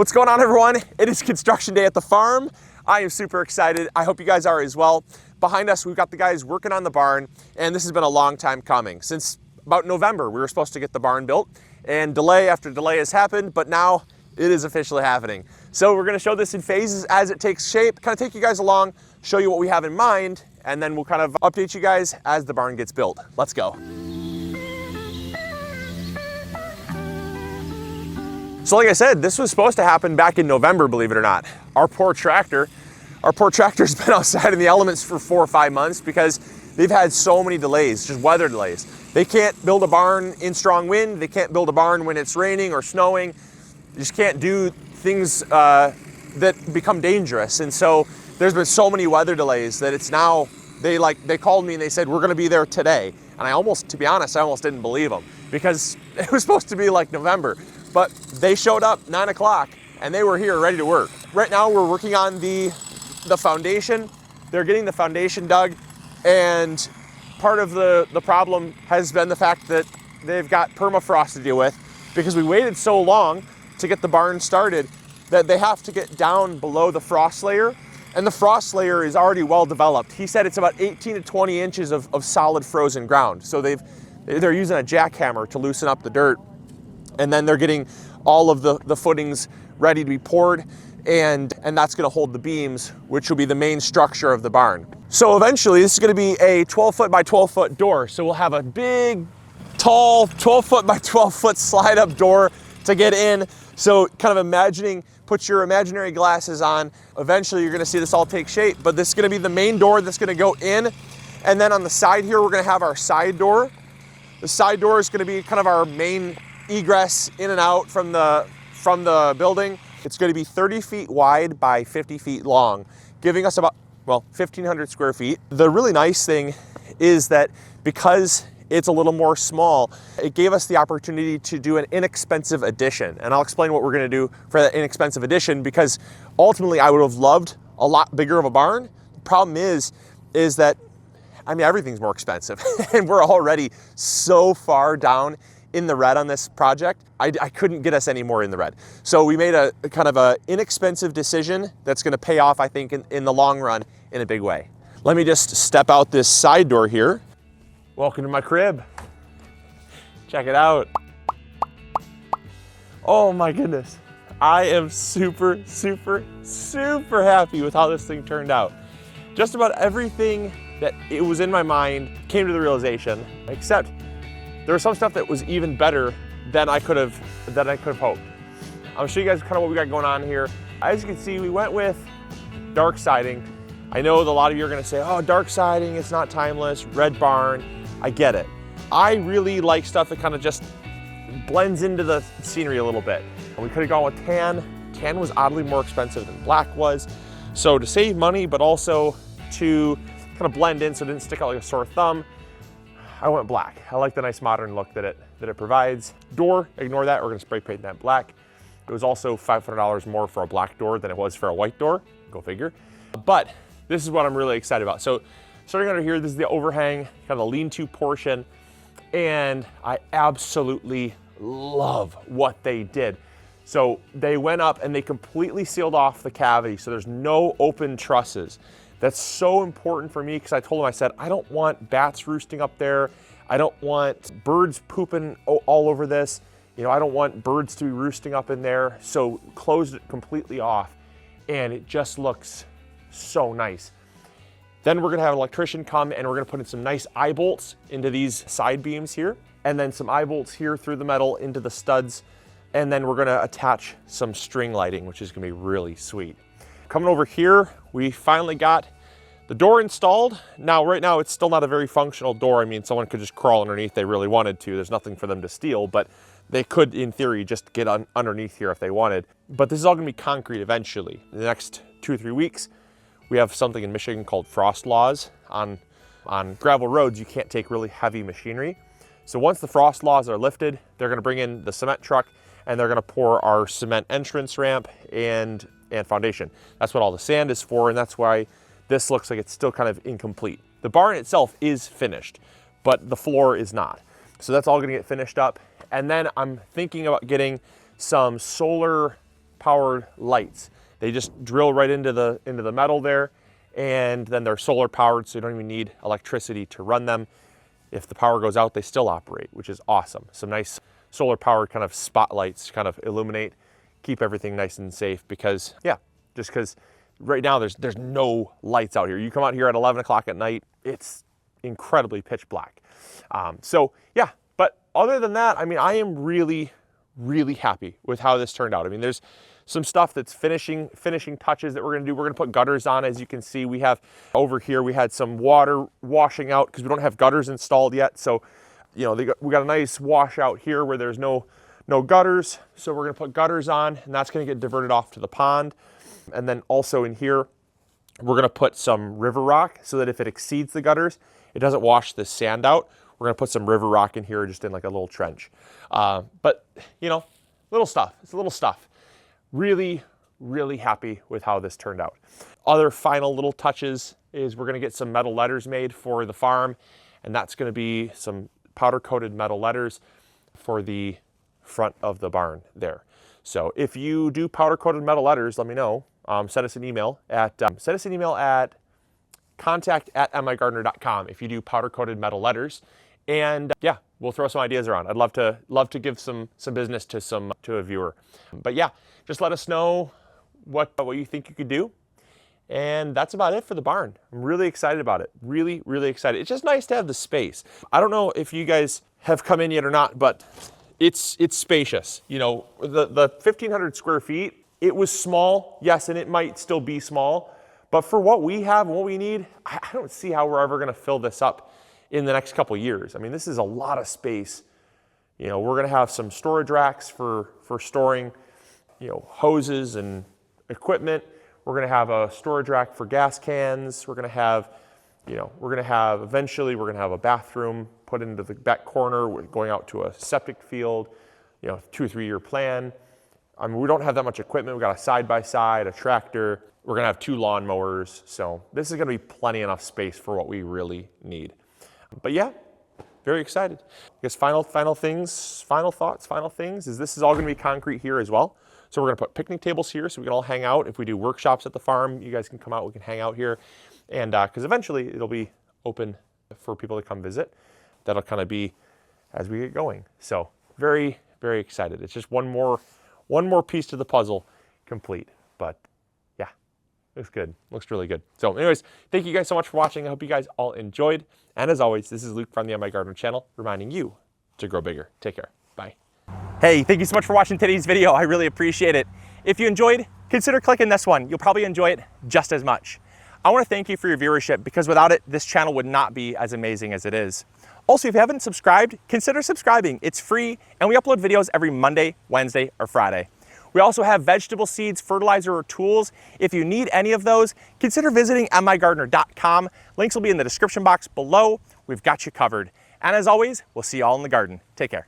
What's going on, everyone? It is construction day at the farm. I am super excited. I hope you guys are as well. Behind us, we've got the guys working on the barn, and this has been a long time coming. Since about November, we were supposed to get the barn built, and delay after delay has happened, but now it is officially happening. So we're gonna show this in phases as it takes shape, kind of take you guys along, show you what we have in mind, and then we'll kind of update you guys as the barn gets built. Let's go. So like I said, this was supposed to happen back in November, believe it or not. Our poor tractor's been outside in the elements for 4 or 5 months because they've had so many delays, just weather delays. They can't build a barn in strong wind. They can't build a barn when it's raining or snowing. You just can't do things that become dangerous. And so there's been so many weather delays that it's now, they called me and they said, we're gonna be there today. And to be honest, I almost didn't believe them because it was supposed to be like November. But they showed up 9 o'clock and they were here ready to work. Right now we're working on the foundation. They're getting the foundation dug, and part of the problem has been the fact that they've got permafrost to deal with because we waited so long to get the barn started that they have to get down below the frost layer, and the frost layer is already well developed. He said it's about 18 to 20 inches of solid frozen ground. So they're using a jackhammer to loosen up the dirt, and then they're getting all of the footings ready to be poured, and that's gonna hold the beams, which will be the main structure of the barn. So eventually this is gonna be a 12 foot by 12 foot door. So we'll have a big, tall 12 foot by 12 foot slide up door to get in. So kind of put your imaginary glasses on. Eventually you're gonna see this all take shape, but this is gonna be the main door that's gonna go in. And then on the side here, we're gonna have our side door. The side door is gonna be kind of our main egress in and out from the building. It's going to be 30 feet wide by 50 feet long, giving us about, 1,500 square feet. The really nice thing is that because it's a little more small, it gave us the opportunity to do an inexpensive addition. And I'll explain what we're going to do for that inexpensive addition, because ultimately I would have loved a lot bigger of a barn. The problem is that, everything's more expensive and we're already so far down in the red on this project. I couldn't get us any more in the red. So we made a kind of a inexpensive decision that's gonna pay off, I think, in the long run in a big way. Let me just step out this side door here. Welcome to my crib. Check it out. Oh my goodness. I am super, super, super happy with how this thing turned out. Just about everything that it was in my mind came to the realization, except there was some stuff that was even better than I could have hoped. I'll show you guys kind of what we got going on here. As you can see, we went with dark siding. I know that a lot of you are gonna say, oh, dark siding, it's not timeless, red barn. I get it. I really like stuff that kind of just blends into the scenery a little bit. And we could have gone with tan. Tan was oddly more expensive than black was. So to save money, but also to kind of blend in so it didn't stick out like a sore thumb, I went black. I like the nice modern look that it provides. Door, ignore that, we're gonna spray paint that black. It was also $500 more for a black door than it was for a white door, go figure. But this is what I'm really excited about. So starting under here, this is the overhang, kind of the lean-to portion, and I absolutely love what they did. So they went up and they completely sealed off the cavity, so there's no open trusses. That's so important for me because I told them, I said, I don't want bats roosting up there. I don't want birds pooping all over this. I don't want birds to be roosting up in there. So closed it completely off and it just looks so nice. Then we're gonna have an electrician come and we're gonna put in some nice eye bolts into these side beams here, and then some eye bolts here through the metal into the studs. And then we're gonna attach some string lighting, which is gonna be really sweet. Coming over here, we finally got the door installed. Now, right now, it's still not a very functional door. Someone could just crawl underneath if they really wanted to. There's nothing for them to steal, but they could, in theory, just get underneath here if they wanted. But this is all gonna be concrete eventually. In the next 2 or 3 weeks, we have something in Michigan called frost laws. On gravel roads, you can't take really heavy machinery. So once the frost laws are lifted, they're gonna bring in the cement truck and they're gonna pour our cement entrance ramp and foundation. That's what all the sand is for, and that's why this looks like it's still kind of incomplete. The barn itself is finished, but the floor is not. So that's all gonna get finished up. And then I'm thinking about getting some solar powered lights. They just drill right into the metal there, and then they're solar powered, so you don't even need electricity to run them. If the power goes out, they still operate, which is awesome. Some nice solar powered kind of spotlights to kind of illuminate, keep everything nice and safe, because yeah, just because right now there's no lights out here. You come out here at 11 o'clock at night, it's incredibly pitch black. So yeah, but other than that, I mean, I am really, really happy with how this turned out. I mean, there's some stuff that's finishing touches that we're gonna do. We're gonna put gutters on. As you can see, we have over here, we had some water washing out because we don't have gutters installed yet. So, you know, we got a nice washout here where there's no gutters. So we're gonna put gutters on, and that's gonna get diverted off to the pond. And then also in here, we're gonna put some river rock so that if it exceeds the gutters, it doesn't wash the sand out. We're gonna put some river rock in here, just in like a little trench. But you know, little stuff, it's little stuff. Really, really happy with how this turned out. Other final little touches is we're gonna get some metal letters made for the farm, and that's gonna be some powder coated metal letters for the front of the barn there. So if you do powder coated metal letters, let me know. Send us an email at contact@MIgardener.com if you do powder coated metal letters. And yeah, we'll throw some ideas around. I'd love to give some business to a viewer. But yeah, just let us know what you think you could do. And that's about it for the barn. I'm really excited about it. Really, really excited. It's just nice to have the space. I don't know if you guys have come in yet or not, but it's spacious. You know, the 1,500 square feet, it was small, yes, and it might still be small, but for what we have and what we need, I don't see how we're ever gonna fill this up in the next couple years. I mean, this is a lot of space. You know, we're gonna have some storage racks for storing, you know, hoses and equipment. We're gonna have a storage rack for gas cans. We're gonna have, you know, eventually we're gonna have a bathroom put into the back corner. We're going out to a septic field, you know, 2 or 3 year plan. I mean, we don't have that much equipment. We got a side-by-side, a tractor. We're gonna have 2 lawnmowers. So this is gonna be plenty enough space for what we really need. But yeah, very excited. I guess final things is this is all gonna be concrete here as well. So we're gonna put picnic tables here so we can all hang out. If we do workshops at the farm, you guys can come out, we can hang out here. And because eventually it'll be open for people to come visit. That'll kind of be as we get going. So very, very excited. It's just one more piece to the puzzle complete. But yeah, looks good, looks really good. So anyways, thank you guys so much for watching. I hope you guys all enjoyed. And as always, this is Luke from the MIgardener channel, reminding you to grow bigger. Take care, bye. Hey, thank you so much for watching today's video. I really appreciate it. If you enjoyed, consider clicking this one. You'll probably enjoy it just as much. I want to thank you for your viewership, because without it, this channel would not be as amazing as it is. Also, if you haven't subscribed, consider subscribing. It's free, and we upload videos every Monday, Wednesday, or Friday. We also have vegetable seeds, fertilizer, or tools. If you need any of those, consider visiting MIgardener.com. Links will be in the description box below. We've got you covered. And as always, we'll see you all in the garden. Take care.